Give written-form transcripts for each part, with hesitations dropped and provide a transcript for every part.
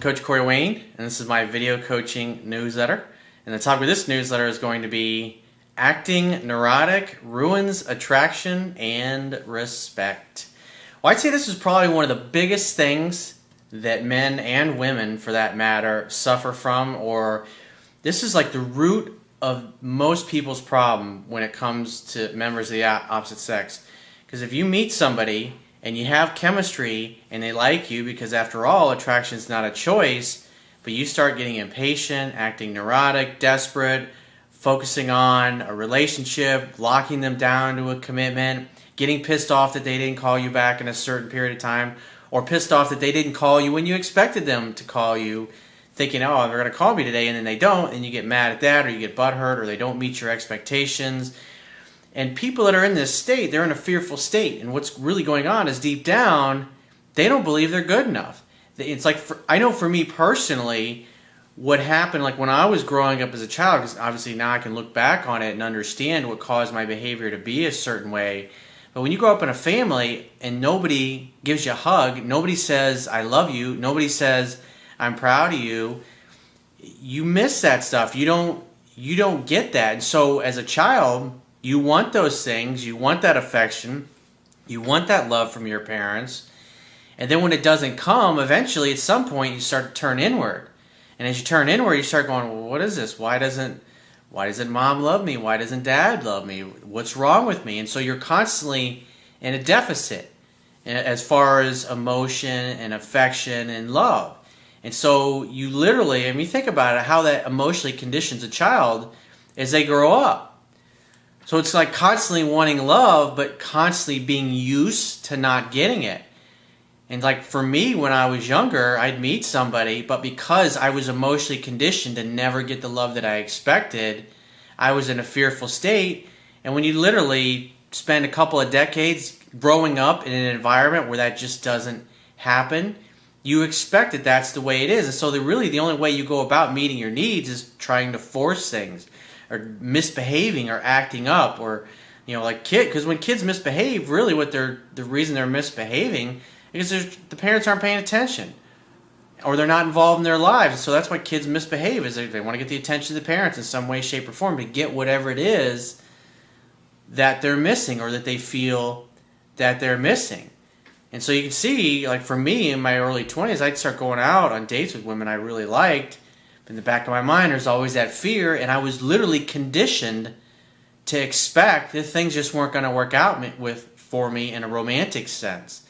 Coach Corey Wayne, and this is my video coaching newsletter. And the topic of this newsletter is going to be acting neurotic ruins attraction and respect. Well, I'd say this is probably one of the biggest things that men and women, for that matter, suffer from, or this is like the root of most people's problem when it comes to members of the opposite sex. Because if you meet somebody and you have chemistry and they like you, because after all, attraction is not a choice, but you start getting impatient, acting neurotic, desperate, focusing on a relationship, locking them down to a commitment, getting pissed off that they didn't call you back in a certain period of time, or pissed off that they didn't call you when you expected them to call you, thinking, oh, they're going to call me today, and then they don't, and you get mad at that, or you get butthurt, or they don't meet your expectations. And people that are in this state, they're in a fearful state, and what's really going on is deep down, they don't believe they're good enough. It's like, I know for me personally, what happened, like when I was growing up as a child, because obviously now I can look back on it and understand what caused my behavior to be a certain way. But when you grow up in a family and nobody gives you a hug, nobody says, I love you, nobody says, I'm proud of you, you miss that stuff. You don't get that. And so as a child, you want those things, you want that affection, you want that love from your parents. And then when it doesn't come, eventually at some point you start to turn inward. And as you turn inward, you start going, well, what is this? Why doesn't mom love me? Why doesn't dad love me? What's wrong with me? And so you're constantly in a deficit as far as emotion and affection and love. And so you literally, I mean, think about it, how that emotionally conditions a child as they grow up. So it's like constantly wanting love, but constantly being used to not getting it. And like for me, when I was younger, I'd meet somebody, but because I was emotionally conditioned to never get the love that I expected, I was in a fearful state. And when you literally spend a couple of decades growing up in an environment where that just doesn't happen, you expect that that's the way it is. And so really the only way you go about meeting your needs is trying to force things, or misbehaving, or acting up, or, you know, like because when kids misbehave, really the reason they're misbehaving because the parents aren't paying attention, or they're not involved in their lives. So that's why kids misbehave, is they want to get the attention of the parents in some way, shape, or form to get whatever it is that they're missing, or that they feel that they're missing. And so you can see, like for me in my early 20s, I'd start going out on dates with women I really liked. In the back of my mind, there's always that fear, and I was literally conditioned to expect that things just weren't going to work out for me in a romantic sense.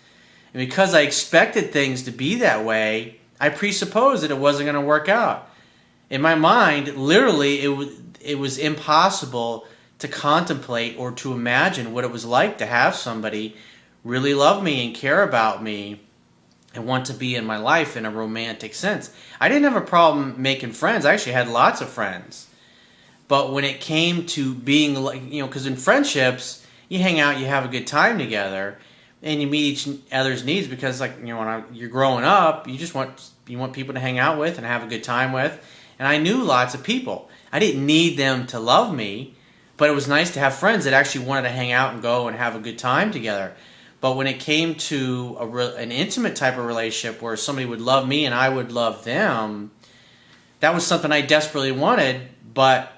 And because I expected things to be that way, I presupposed that it wasn't going to work out. In my mind, literally, it was impossible to contemplate or to imagine what it was like to have somebody really love me and care about me and want to be in my life in a romantic sense. I didn't have a problem making friends. I actually had lots of friends. But when it came to being, like, you know, because in friendships, you hang out, you have a good time together, and you meet each other's needs, because, like, you know, when you're growing up, you want people to hang out with and have a good time with. And I knew lots of people. I didn't need them to love me, but it was nice to have friends that actually wanted to hang out and go and have a good time together. But when it came to an intimate type of relationship where somebody would love me and I would love them, that was something I desperately wanted, but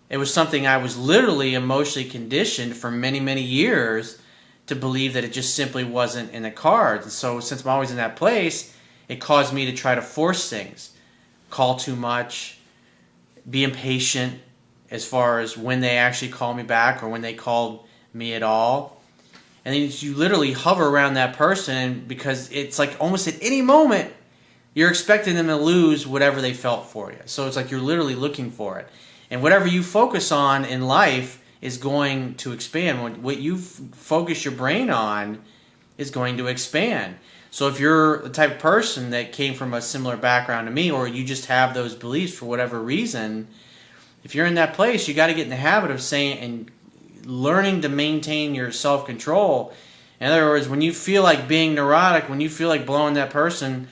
it was something I was literally emotionally conditioned for many, many years to believe that it just simply wasn't in the cards. And so since I'm always in that place, it caused me to try to force things, call too much, be impatient as far as when they actually call me back or when they called me at all. And then you literally hover around that person because it's like almost at any moment you're expecting them to lose whatever they felt for you. So it's like you're literally looking for it. And whatever you focus on in life is going to expand. What you focus your brain on is going to expand. So if you're the type of person that came from a similar background to me, or you just have those beliefs for whatever reason, if you're in that place, you got to get in the habit of saying and learning to maintain your self-control. In other words, when you feel like being neurotic, when you feel like blowing that person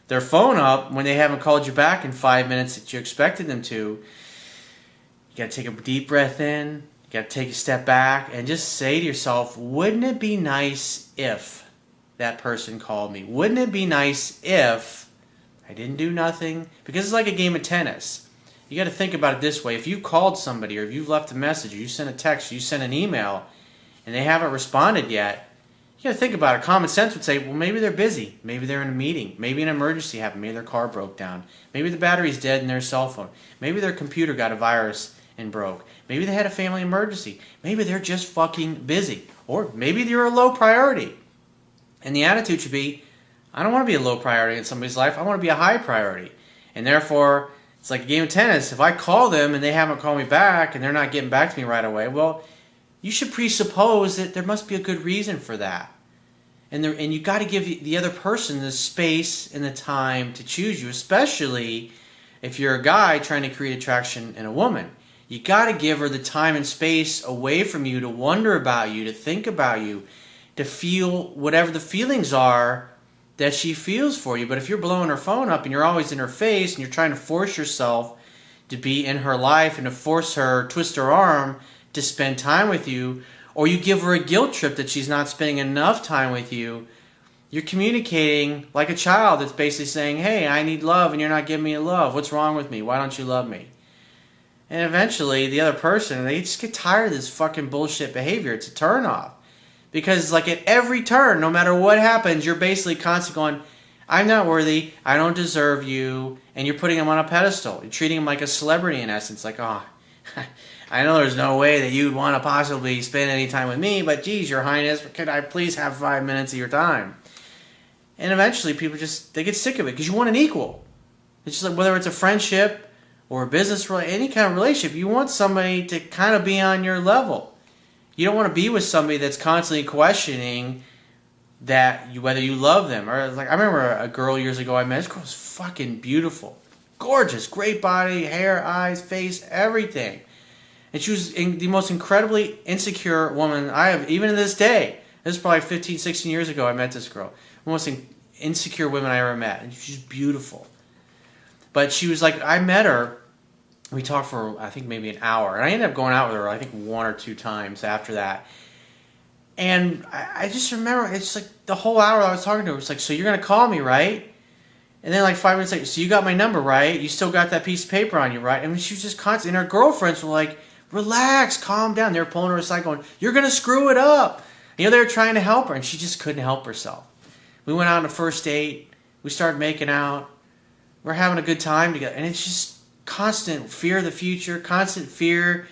their phone up when they haven't called you back in 5 minutes that you expected them to, you got to take a deep breath in, you got to take a step back and just say to yourself, wouldn't it be nice if that person called me? Wouldn't it be nice if I didn't do nothing. Because it's like a game of tennis. You got to think about it this way. If you called somebody, or if you've left a message, or you sent a text, or you sent an email, and they haven't responded yet, you got to think about it. Common sense would say, well, maybe they're busy. Maybe they're in a meeting. Maybe an emergency happened. Maybe their car broke down. Maybe the battery's dead in their cell phone. Maybe their computer got a virus and broke. Maybe they had a family emergency. Maybe they're just fucking busy. Or maybe they're a low priority. And the attitude should be, I don't want to be a low priority in somebody's life. I want to be a high priority. And therefore, it's like a game of tennis. If I call them and they haven't called me back and they're not getting back to me right away, well, you should presuppose that there must be a good reason for that. And you got to give the other person the space and the time to choose you, especially if you're a guy trying to create attraction in a woman. You got to give her the time and space away from you to wonder about you, to think about you, to feel whatever the feelings are that she feels for you. But if you're blowing her phone up and you're always in her face and you're trying to force yourself to be in her life and to force her, twist her arm to spend time with you, or you give her a guilt trip that she's not spending enough time with you, you're communicating like a child that's basically saying, hey, I need love and you're not giving me love. What's wrong with me? Why don't you love me? And eventually the other person, they just get tired of this fucking bullshit behavior. It's a turnoff. Because like at every turn, no matter what happens, you're basically constantly going, I'm not worthy, I don't deserve you, and you're putting them on a pedestal. You're treating them like a celebrity in essence. Like, oh, I know there's no way that you'd want to possibly spend any time with me, but geez, your highness, could I please have 5 minutes of your time? And eventually people they get sick of it because you want an equal. It's just like whether it's a friendship or a business, any kind of relationship, you want somebody to kind of be on your level. You don't want to be with somebody that's constantly questioning whether you love them. Or like I remember a girl years ago I met. This girl was fucking beautiful, gorgeous, great body, hair, eyes, face, everything. And she was the most incredibly insecure woman I have, even to this day. This is probably 15, 16 years ago I met this girl. The most insecure woman I ever met. And she's beautiful. But she was like, I met her. We talked for, I think, maybe an hour. And I ended up going out with her, I think, 1 or 2 times after that. And I just remember, it's like the whole hour I was talking to her, it's like, so you're going to call me, right? And then like 5 minutes later, so you got my number, right? You still got that piece of paper on you, right? I mean, she was just constant. And her girlfriends were like, relax, calm down. They were pulling her aside going, you're going to screw it up. You know, they were trying to help her, and she just couldn't help herself. We went out on a first date. We started making out. We're having a good time together. And it's just constant fear of the future, constant fear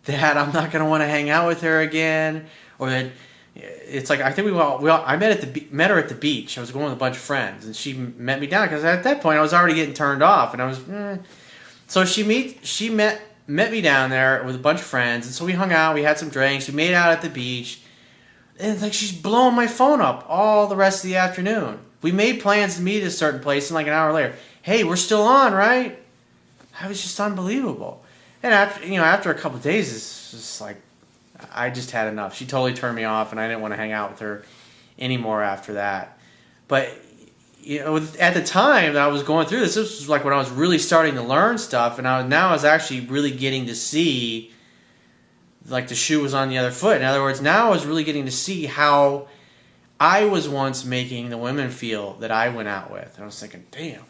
that I'm not going to want to hang out with her again, or that it's like I think I met her at the beach. I was going with a bunch of friends, and she met me down because at that point I was already getting turned off, and I was so she met me down there with a bunch of friends, and so we hung out, we had some drinks, we made out at the beach, and it's like she's blowing my phone up all the rest of the afternoon. We made plans to meet at a certain place, and like an hour later, hey, we're still on, right? I was just unbelievable. And after a couple of days, it's just like, I just had enough. She totally turned me off, and I didn't want to hang out with her anymore after that. But, at the time that I was going through this was like when I was really starting to learn stuff, and now I was actually really getting to see, like the shoe was on the other foot. In other words, now I was really getting to see how I was once making the women feel that I went out with. And I was thinking, damn.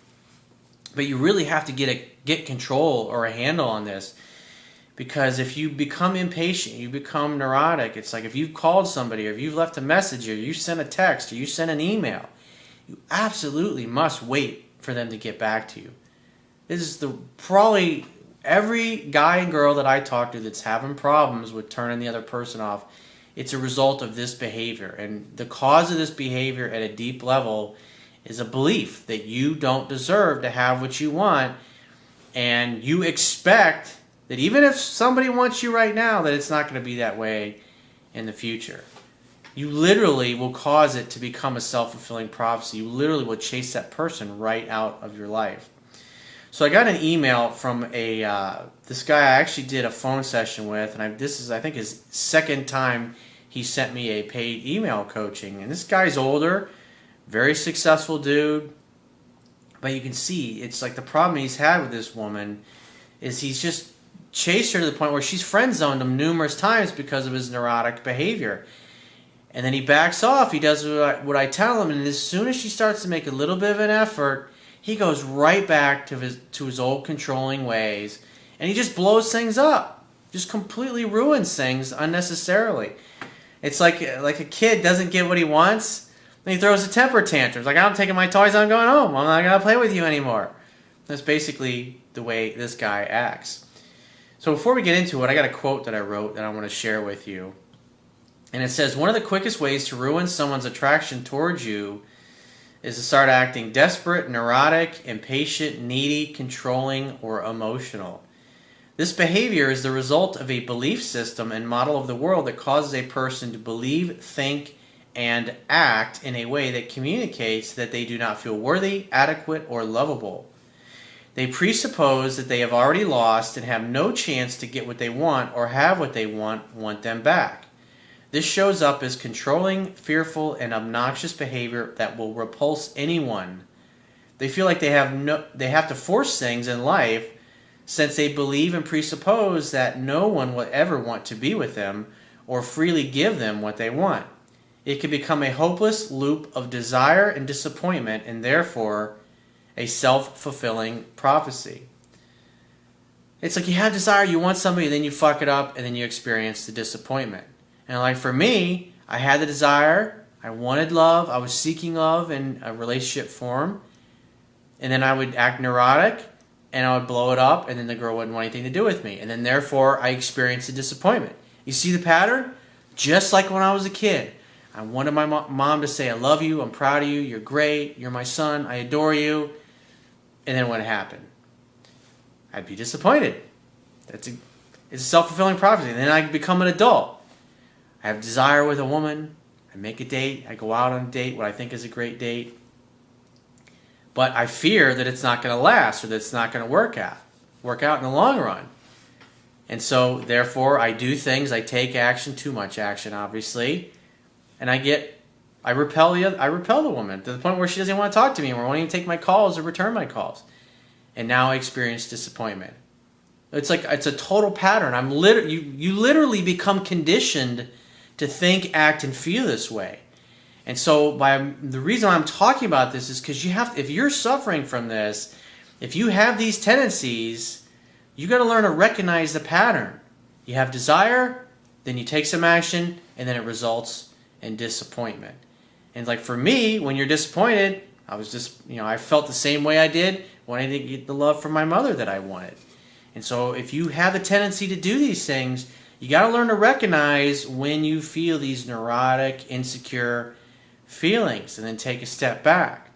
But you really have to get control or a handle on this, because if you become impatient, you become neurotic. It's like if you've called somebody, or if you've left a message, or you sent a text, or you sent an email, you absolutely must wait for them to get back to you. This is probably every guy and girl that I talk to that's having problems with turning the other person off. It's a result of this behavior, and the cause of this behavior at a deep level is a belief that you don't deserve to have what you want, and you expect that even if somebody wants you right now, that it's not going to be that way in the future. You literally will cause it to become a self-fulfilling prophecy. You literally will chase that person right out of your life. So I got an email from this guy I actually did a phone session with, and this is, I think, his second time he sent me a paid email coaching. And this guy's older, very successful dude, but you can see it's like the problem he's had with this woman is he's just chased her to the point where she's friend zoned him numerous times because of his neurotic behavior. And then he backs off. He does what I tell him, and as soon as she starts to make a little bit of an effort, he goes right back to his old controlling ways, and he just blows things up, just completely ruins things unnecessarily. It's like a kid doesn't get what he wants, and he throws a temper tantrum. It's like, I'm taking my toys, I'm going home. I'm not going to play with you anymore. That's basically the way this guy acts. So before we get into it, I got a quote that I wrote that I want to share with you. And it says, one of the quickest ways to ruin someone's attraction towards you is to start acting desperate, neurotic, impatient, needy, controlling, or emotional. This behavior is the result of a belief system and model of the world that causes a person to believe, think, and act in a way that communicates that they do not feel worthy, adequate, or lovable. They presuppose that they have already lost and have no chance to get what they want or have what they want them back. This shows up as controlling, fearful, and obnoxious behavior that will repulse anyone. They feel like they have to force things in life since they believe and presuppose that no one will ever want to be with them or freely give them what they want. It can become a hopeless loop of desire and disappointment, and therefore a self-fulfilling prophecy. It's like you have desire, you want somebody, then you fuck it up, and then you experience the disappointment. And like for me, I had the desire, I wanted love, I was seeking love in a relationship form, and then I would act neurotic, and I would blow it up, and then the girl wouldn't want anything to do with me. And then therefore, I experienced a disappointment. You see the pattern? Just like when I was a kid. I wanted my mom to say, I love you, I'm proud of you, you're great, you're my son, I adore you. And then what happened? I'd be disappointed. It's a self-fulfilling prophecy. And then I become an adult. I have desire with a woman. I make a date. I go out on a date, what I think is a great date. But I fear that it's not going to last or that it's not going to work out in the long run. And so, therefore, I do things. I take action, too much action, obviously. And I repel the woman to the point where she doesn't want to talk to me or won't even take my calls or return my calls. And now I experience disappointment. It's a total pattern. You literally become conditioned to think, act, and feel this way. And so the reason I'm talking about this is because if you're suffering from this, if you have these tendencies, you got to learn to recognize the pattern. You have desire, then you take some action, and then it results in disappointment. And like for me, when you're disappointed, I felt the same way I did when I didn't get the love from my mother that I wanted. And so if you have a tendency to do these things, you got to learn to recognize when you feel these neurotic, insecure feelings and then take a step back.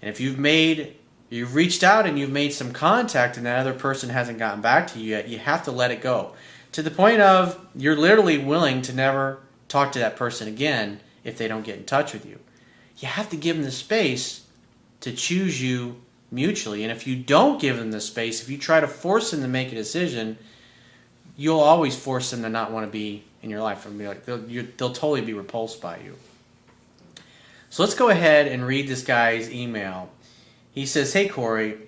And if you've reached out and you've made some contact and that other person hasn't gotten back to you yet, you have to let it go. To the point of you're literally willing to never talk to that person again if they don't get in touch with you. You have to give them the space to choose you mutually. And if you don't give them the space, if you try to force them to make a decision, you'll always force them to not want to be in your life. They'll totally be repulsed by you. So let's go ahead and read this guy's email. He says, hey Corey,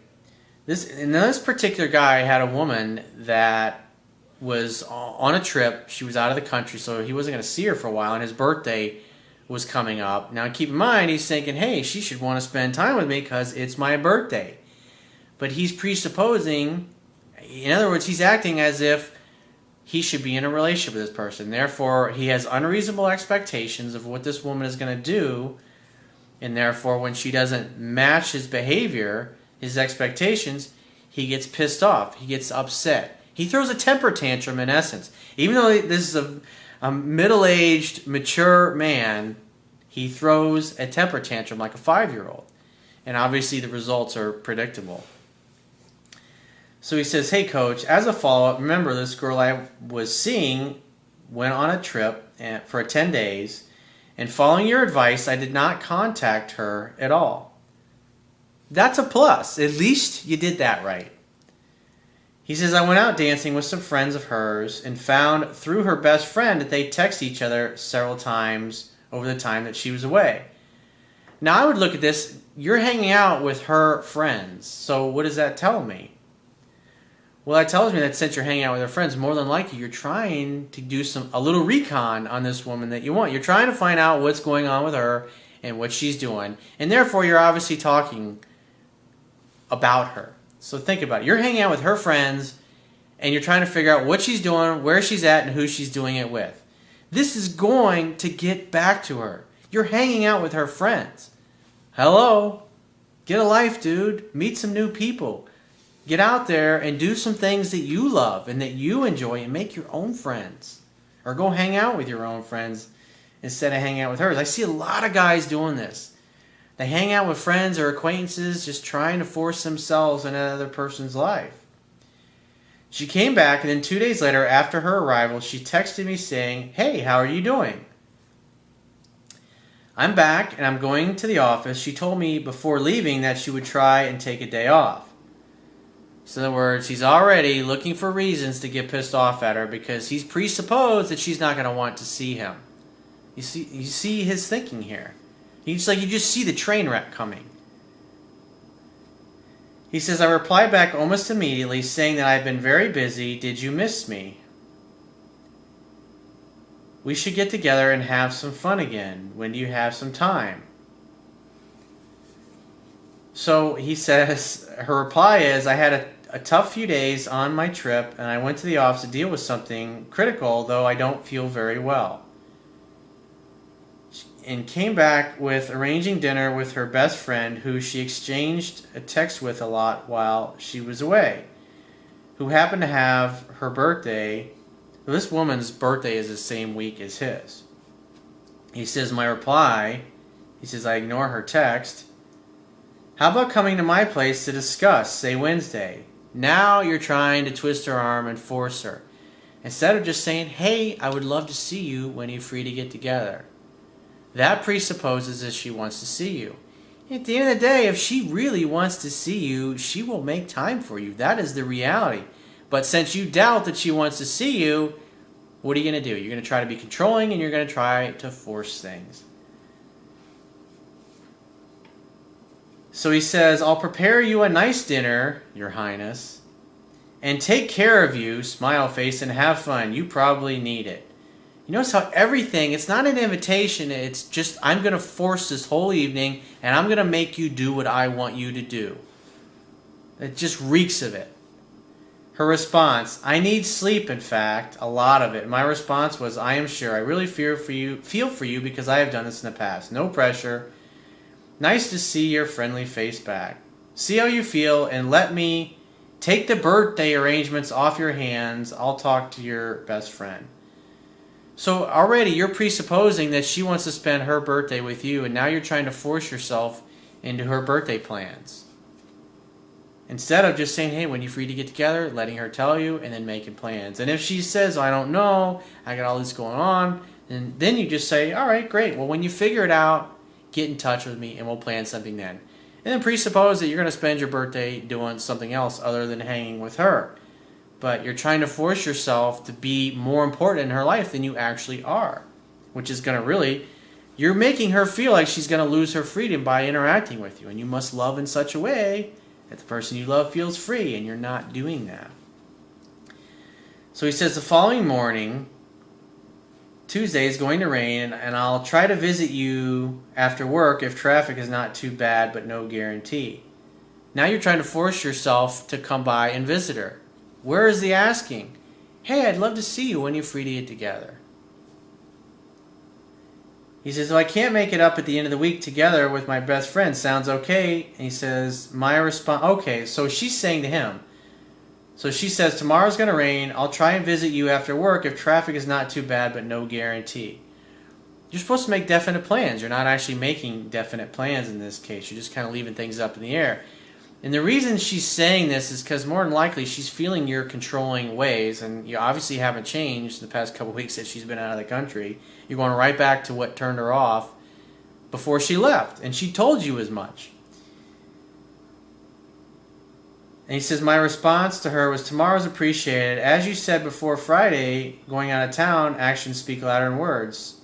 this particular guy had a woman that was on a trip. She was out of the country, so he wasn't going to see her for a while, and his birthday was coming up. Now keep in mind, he's thinking, hey, she should want to spend time with me because it's my birthday. But he's presupposing, in other words, he's acting as if he should be in a relationship with this person. Therefore, he has unreasonable expectations of what this woman is going to do, and therefore, when she doesn't match his behavior, his expectations, he gets pissed off. He gets upset. He throws a temper tantrum, in essence. Even though this is a middle-aged, mature man, he throws a temper tantrum like a 5-year-old. And obviously the results are predictable. So he says, hey coach, as a follow-up, remember this girl I was seeing went on a trip for 10 days, and following your advice, I did not contact her at all. That's a plus. At least you did that right. He says, I went out dancing with some friends of hers and found through her best friend that they text each other several times over the time that she was away. Now I would look at this, you're hanging out with her friends, so what does that tell me? Well, that tells me that since you're hanging out with her friends, more than likely you're trying to do a little recon on this woman that you want. You're trying to find out what's going on with her and what she's doing. And therefore, you're obviously talking about her. So think about it. You're hanging out with her friends, and you're trying to figure out what she's doing, where she's at, and who she's doing it with. This is going to get back to her. You're hanging out with her friends. Hello? Get a life, dude. Meet some new people. Get out there and do some things that you love and that you enjoy and make your own friends. Or go hang out with your own friends instead of hanging out with hers. I see a lot of guys doing this. They hang out with friends or acquaintances just trying to force themselves in another person's life. She came back, and then 2 days later, after her arrival, she texted me saying, "Hey, how are you doing? I'm back, and I'm going to the office. She told me before leaving that she would try and take a day off." So in other words, he's already looking for reasons to get pissed off at her because he's presupposed that she's not going to want to see him. You see his thinking here. You just see the train wreck coming. He says, "I replied back almost immediately saying that I've been very busy. Did you miss me? We should get together and have some fun again. When do you have some time?" So he says, her reply is, "I had a tough few days on my trip, and I went to the office to deal with something critical, though I don't feel very well." And came back with arranging dinner with her best friend, who she exchanged a text with a lot while she was away, who happened to have her birthday. Well, this woman's birthday is the same week as his. He says, my reply, he says, I ignore her text. "How about coming to my place to discuss, say Wednesday?" Now you're trying to twist her arm and force her. Instead of just saying, "Hey, I would love to see you when you're free to get together." That presupposes that she wants to see you. At the end of the day, if she really wants to see you, she will make time for you. That is the reality. But since you doubt that she wants to see you, what are you going to do? You're going to try to be controlling, and you're going to try to force things. So he says, "I'll prepare you a nice dinner, Your Highness, and take care of you, smile face, and have fun. You probably need it." You notice how everything, it's not an invitation, it's just, I'm going to force this whole evening, and I'm going to make you do what I want you to do. It just reeks of it. Her response, "I need sleep, in fact, a lot of it." My response was, "I am sure. I really feel for you because I have done this in the past. No pressure. Nice to see your friendly face back. See how you feel, and let me take the birthday arrangements off your hands. I'll talk to your best friend." So already you're presupposing that she wants to spend her birthday with you, and now you're trying to force yourself into her birthday plans. Instead of just saying, "Hey, when you're free to get together," letting her tell you, and then making plans. And if she says, "I don't know, I got all this going on," and then you just say, "All right, great. Well, when you figure it out, get in touch with me and we'll plan something then." And then presuppose that you're going to spend your birthday doing something else other than hanging with her. But you're trying to force yourself to be more important in her life than you actually are, which is going to really, you're making her feel like she's going to lose her freedom by interacting with you. And you must love in such a way that the person you love feels free, and you're not doing that. So he says, "The following morning, Tuesday, is going to rain, and I'll try to visit you after work if traffic is not too bad, but no guarantee." Now you're trying to force yourself to come by and visit her. Where is the asking? "Hey, I'd love to see you when you're free to get together." He says, "Well, I can't make it up at the end of the week together with my best friend. Sounds okay?" And he says, my response, okay, so she's saying to him, so she says, "Tomorrow's going to rain. I'll try and visit you after work if traffic is not too bad, but no guarantee." You're supposed to make definite plans. You're not actually making definite plans in this case. You're just kind of leaving things up in the air. And the reason she's saying this is because more than likely she's feeling your controlling ways, and you obviously haven't changed the past couple weeks that she's been out of the country. You're going right back to what turned her off before she left, and she told you as much. And he says, my response to her was, "Tomorrow's appreciated. As you said before Friday, going out of town, actions speak louder than words.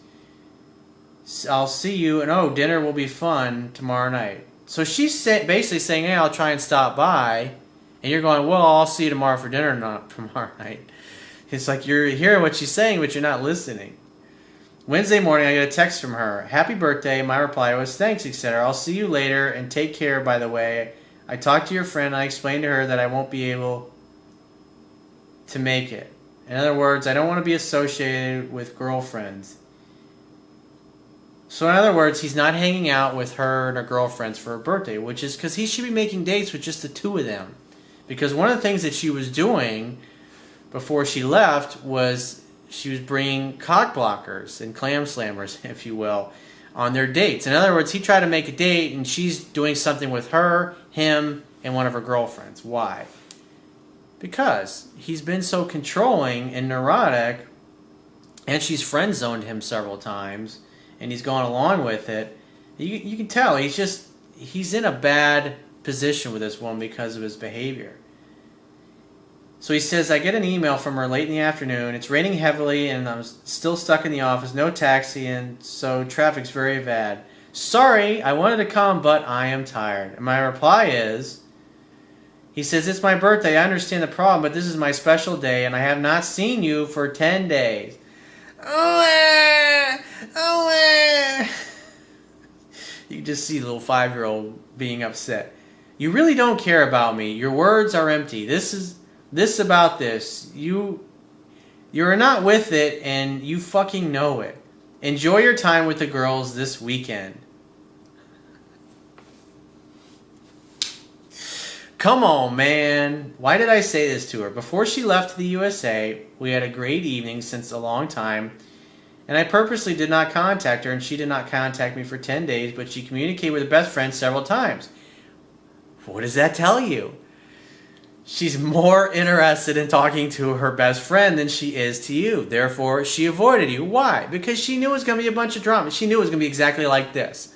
I'll see you, and oh, dinner will be fun tomorrow night." So she's basically saying, "Hey, I'll try and stop by." And you're going, "Well, I'll see you tomorrow for dinner, not tomorrow night." It's like you're hearing what she's saying, but you're not listening. Wednesday morning, I get a text from her. "Happy birthday." My reply was, "Thanks, etc. I'll see you later, and take care, by the way. I talked to your friend and I explained to her that I won't be able to make it. In other words, I don't want to be associated with girlfriends. So in other words, he's not hanging out with her and her girlfriends for her birthday, which is because he should be making dates with just the two of them. Because one of the things that she was doing before she left was she was bringing cock blockers and clam slammers, if you will, on their dates. In other words, he tried to make a date and she's doing something with her, him, and one of her girlfriends. Why? Because he's been so controlling and neurotic, and she's friend zoned him several times, and he's gone along with it. You can tell he's in a bad position with this woman because of his behavior. So he says, I get an email from her late in the afternoon. It's raining heavily and I'm still stuck in the office, no taxi, and so traffic's very bad. Sorry, I wanted to come, but I am tired. And my reply is, he says, it's my birthday. I understand the problem, but this is my special day and I have not seen you for 10 days. You can just see the little 5-year-old being upset. You really don't care about me. Your words are empty. This about this. You're not with it and you fucking know it. Enjoy your time with the girls this weekend. Come on, man. Why did I say this to her? Before she left the USA, we had a great evening since a long time, and I purposely did not contact her, and she did not contact me for 10 days, but she communicated with her best friend several times. What does that tell you? She's more interested in talking to her best friend than she is to you. Therefore, she avoided you. Why? Because she knew it was going to be a bunch of drama. She knew it was going to be exactly like this.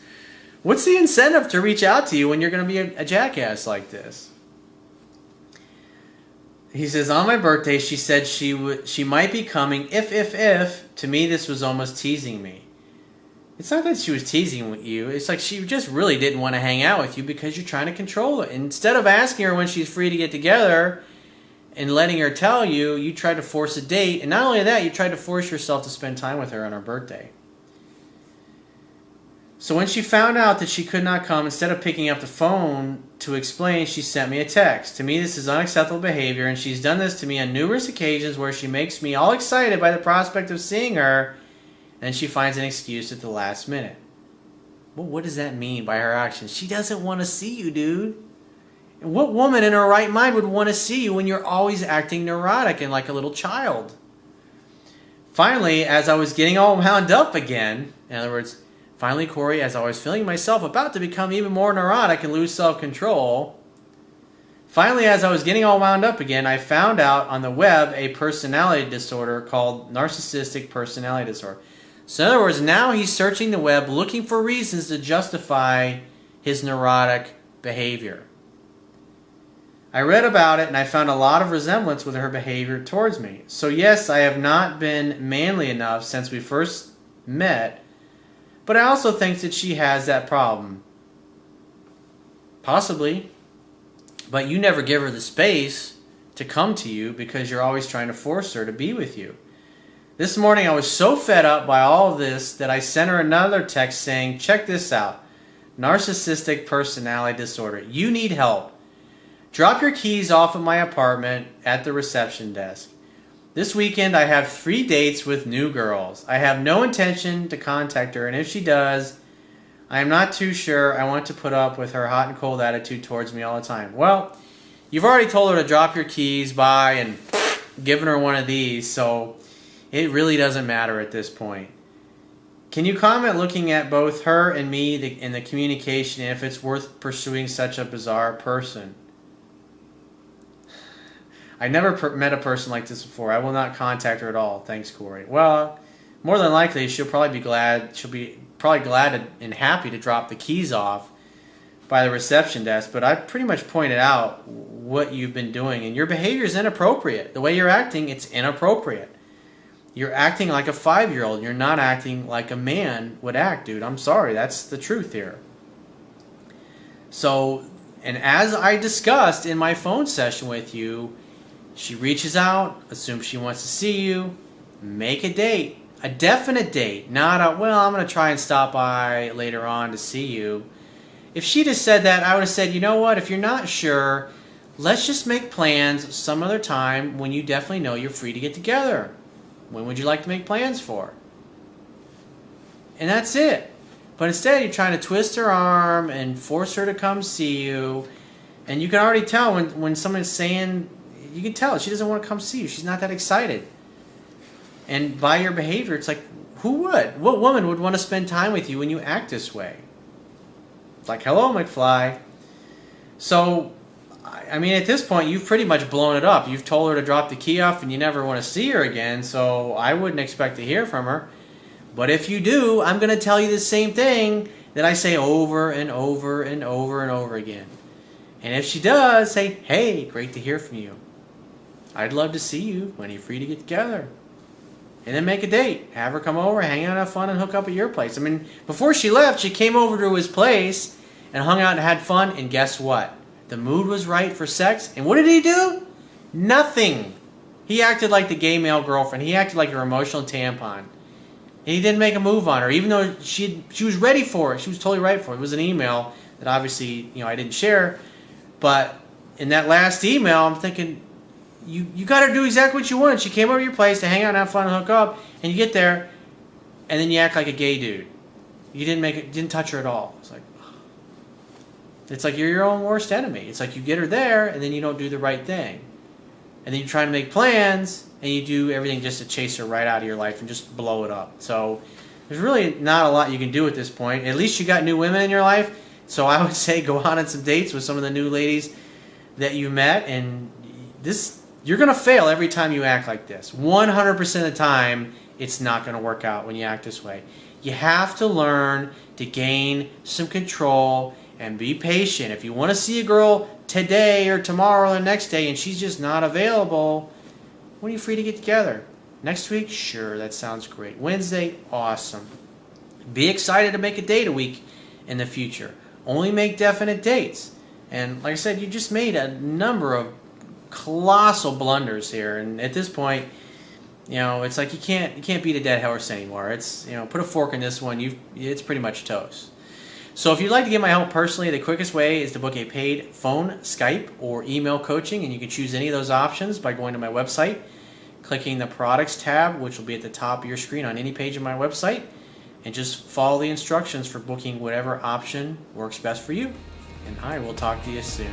What's the incentive to reach out to you when you're going to be a jackass like this? He says, on my birthday, she said she might be coming if. To me, this was almost teasing me. It's not that she was teasing with you. It's like she just really didn't want to hang out with you because you're trying to control it. Instead of asking her when she's free to get together and letting her tell you, you tried to force a date. And not only that, you tried to force yourself to spend time with her on her birthday. So when she found out that she could not come, instead of picking up the phone to explain, she sent me a text. To me, this is unacceptable behavior, and she's done this to me on numerous occasions where she makes me all excited by the prospect of seeing her, and she finds an excuse at the last minute. Well, what does that mean by her actions? She doesn't want to see you, dude. And what woman in her right mind would want to see you when you're always acting neurotic and like a little child? Finally, as I was getting all wound up again, in other words, finally, Corey, as I was feeling myself about to become even more neurotic and lose self-control, finally, as I was getting all wound up again, I found out on the web a personality disorder called narcissistic personality disorder. So in other words, now he's searching the web looking for reasons to justify his neurotic behavior. I read about it and I found a lot of resemblance with her behavior towards me. So yes, I have not been manly enough since we first met, but I also think that she has that problem. Possibly. But you never give her the space to come to you because you're always trying to force her to be with you. This morning I was so fed up by all of this that I sent her another text saying, check this out. Narcissistic personality disorder. You need help. Drop your keys off at my apartment at the reception desk. This weekend I have 3 dates with new girls. I have no intention to contact her, and if she does, I am not too sure I want to put up with her hot and cold attitude towards me all the time. Well, you've already told her to drop your keys by and given her one of these, so it really doesn't matter at this point. Can you comment looking at both her and me in the communication if it's worth pursuing such a bizarre person? I never met a person like this before. I will not contact her at all. Thanks, Corey. Well, more than likely, she'll probably be glad. She'll be probably glad and happy to drop the keys off by the reception desk. But I pretty much pointed out what you've been doing, and your behavior is inappropriate. The way you're acting, it's inappropriate. You're acting like a 5-year-old. You're not acting like a man would act, dude. I'm sorry. That's the truth here. So, and as I discussed in my phone session with you, she reaches out, assumes she wants to see you, make a date, a definite date, not a, well, I'm going to try and stop by later on to see you. If she'd have said that, I would have said, you know what, if you're not sure, let's just make plans some other time when you definitely know you're free to get together. When would you like to make plans for? And that's it. But instead, you're trying to twist her arm and force her to come see you. And you can already tell when someone's saying, you can tell she doesn't want to come see you. She's not that excited. And by your behavior, it's like, who would? What woman would want to spend time with you when you act this way? It's like, hello, McFly. So, I mean, at this point, you've pretty much blown it up. You've told her to drop the key off and you never want to see her again. So I wouldn't expect to hear from her. But if you do, I'm going to tell you the same thing that I say over and over and over and over again. And if she does, say, hey, great to hear from you. I'd love to see you when you're free to get together. And then make a date. Have her come over, hang out, have fun, and hook up at your place. I mean, before she left, she came over to his place and hung out and had fun. And guess what? The mood was right for sex. And what did he do? Nothing. He acted like the gay male girlfriend. He acted like your emotional tampon. And he didn't make a move on her, even though she was ready for it. She was totally right for it. It was an email that obviously I didn't share. But in that last email, I'm thinking, you got her to do exactly what you wanted. She came over to your place to hang out and have fun and hook up, and you get there, and then you act like a gay dude. You didn't touch her at all. It's like you're your own worst enemy. It's like you get her there, and then you don't do the right thing. And then you try to make plans, and you do everything just to chase her right out of your life and just blow it up. So there's really not a lot you can do at this point. At least you got new women in your life. So I would say go out on some dates with some of the new ladies that you met. And you're going to fail every time you act like this. 100% of the time, it's not going to work out when you act this way. You have to learn to gain some control and be patient. If you want to see a girl today or tomorrow or the next day and she's just not available, when are you free to get together? Next week? Sure, that sounds great. Wednesday? Awesome. Be excited to make a date a week in the future. Only make definite dates. And like I said, you just made a number of colossal blunders here. And at this point, it's like you can't beat a dead horse anymore. It's put a fork in this one. It's pretty much toast. So if you'd like to get my help personally, the quickest way is to book a paid phone, Skype, or email coaching, and you can choose any of those options by going to my website, clicking the products tab, which will be at the top of your screen on any page of my website, and just follow the instructions for booking whatever option works best for you. And I will talk to you soon.